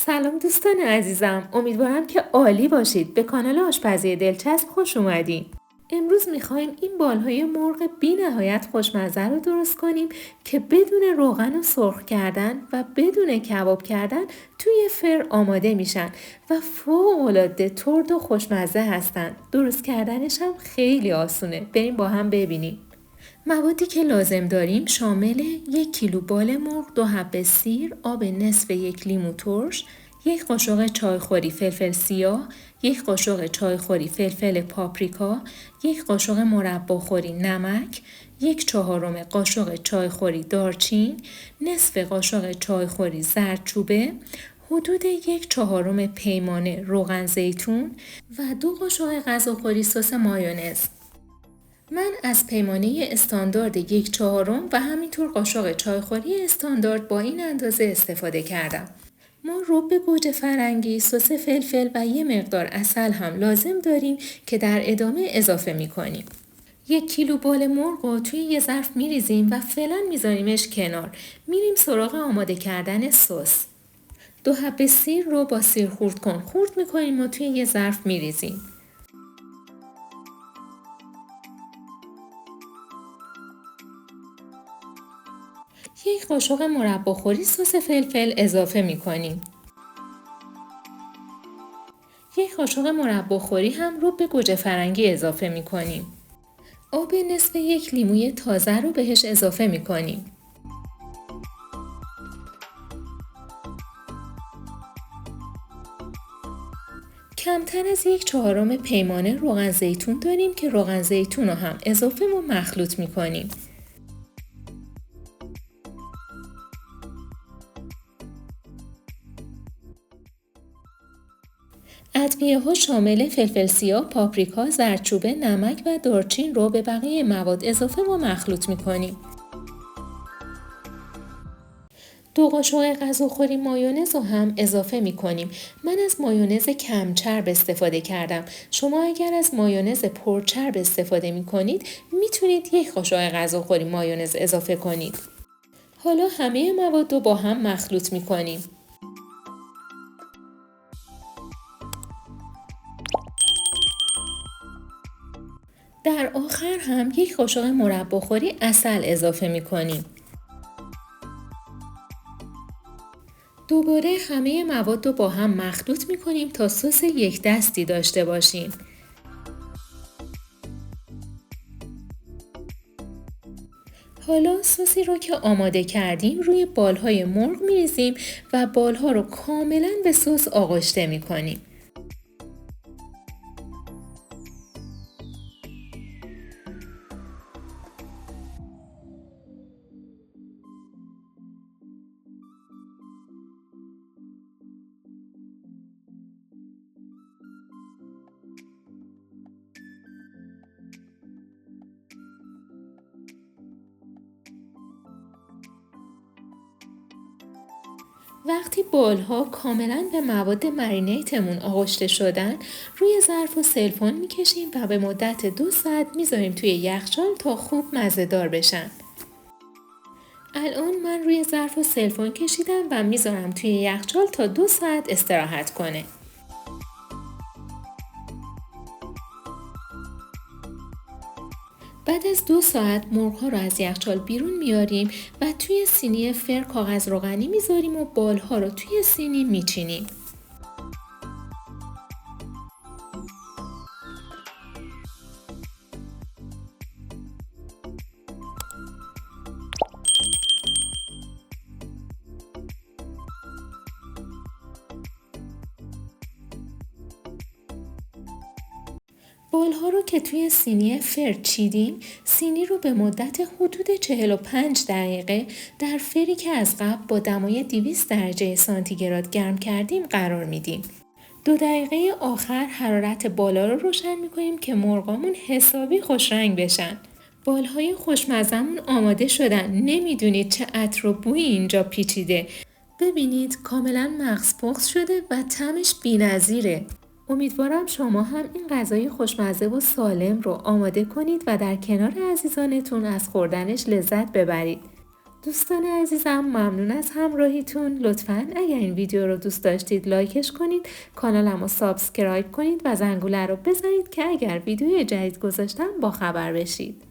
سلام دوستان عزیزم، امیدوارم که عالی باشید. به کانال آشپزی دلچسب خوش اومدین. امروز میخوایم این بالهای مرغ بی نهایت خوشمزه رو درست کنیم که بدون روغن و سرخ کردن و بدون کباب کردن توی فر آماده میشن و فوق‌العاده ترد و خوشمزه هستن. درست کردنش هم خیلی آسونه. بریم با هم ببینیم. موادی که لازم داریم شامل 1 کیلو بال مرغ، 2 حبه سیر، آب نصف 1 لیمو ترش، 1 قاشق چایخوری فلفل سیاه، 1 قاشق چایخوری فلفل پاپریکا، 1 قاشق مرباخوری نمک، 1/4 قاشق چایخوری دارچین، نصف قاشق چایخوری زردچوبه، حدود 1/4 پیمانه روغن زیتون و 2 قاشق غذاخوری سس مایونز. من از پیمانه استاندارد 1/4 و همینطور قاشق چایخوری استاندارد با این اندازه استفاده کردم. ما رب گوجه فرنگی، سس فلفل و یه مقدار عسل هم لازم داریم که در ادامه اضافه می‌کنیم. 1 کیلو بال مرغ رو توی یه ظرف می‌ریزیم و فعلا می‌ذاریمش کنار. میریم سراغ آماده کردن سس. 2 حبه سیر رو با سیر خرد می‌کنیم و توی یه ظرف می‌ریزیم. 1 قاشق مرباخوری سس فلفل اضافه می‌کنیم. 1 قاشق مرباخوری هم رو به گوجه فرنگی اضافه می‌کنیم. آب نصف 1 لیموی تازه رو بهش اضافه می‌کنیم. کمتر از 1/4 پیمانه روغن زیتون داریم که روغن زیتون رو هم اضافه و مخلوط می‌کنیم. ادویه ها شامل فلفل سیاه، پاپریکا، زردچوبه، نمک و دارچین رو به بقیه مواد اضافه و مخلوط می‌کنیم. 2 قاشق غذاخوری مایونز رو هم اضافه می‌کنیم. من از مایونز کم چرب استفاده کردم. شما اگر از مایونز پرچرب استفاده می‌کنید، میتونید 1 قاشق غذاخوری مایونز اضافه کنید. حالا همه مواد رو با هم مخلوط می‌کنیم. در آخر هم 1 قاشق مرباخوری عسل اضافه می‌کنیم. دوباره همه مواد رو با هم مخلوط می‌کنیم تا سس یک دستی داشته باشیم. حالا سسی رو که آماده کردیم روی بالهای مرغ می‌ریزیم و بالها رو کاملاً به سس آغشته می‌کنیم. وقتی بالها کاملاً به مواد مرینیتمون آغشته شدن، روی ظرف و سلفون میکشیم و به مدت 2 ساعت میذاریم توی یخچال تا خوب مزه‌دار بشن. الان من روی ظرف و سلفون کشیدم و میذارم توی یخچال تا 2 ساعت استراحت کنه. بعد از 2 ساعت مرغ‌ها رو از یخچال بیرون میاریم و توی سینی فر کاغذ روغنی میذاریم و بالها رو توی سینی میچینیم. بالها رو که توی سینی فر چیدیم، سینی رو به مدت حدود 45 دقیقه در فری که از قبل با دمای 200 درجه سانتیگراد گرم کردیم قرار میدیم. 2 دقیقه آخر حرارت بالا رو روشن میکنیم که مرغامون حسابی خوش رنگ بشن. بالهای خوشمزمون آماده شدن. نمیدونید چه عطر و بویی اینجا پیچیده. ببینید کاملا مغز پخت شده و طعمش بی‌نظیره. امیدوارم شما هم این غذای خوشمزه و سالم رو آماده کنید و در کنار عزیزانتون از خوردنش لذت ببرید. دوستان عزیزم ممنون از همراهیتون. لطفاً اگر این ویدیو رو دوست داشتید لایکش کنید، کانالم رو سابسکرایب کنید و زنگوله رو بزنید که اگر ویدیوی جدید گذاشتم با خبر بشید.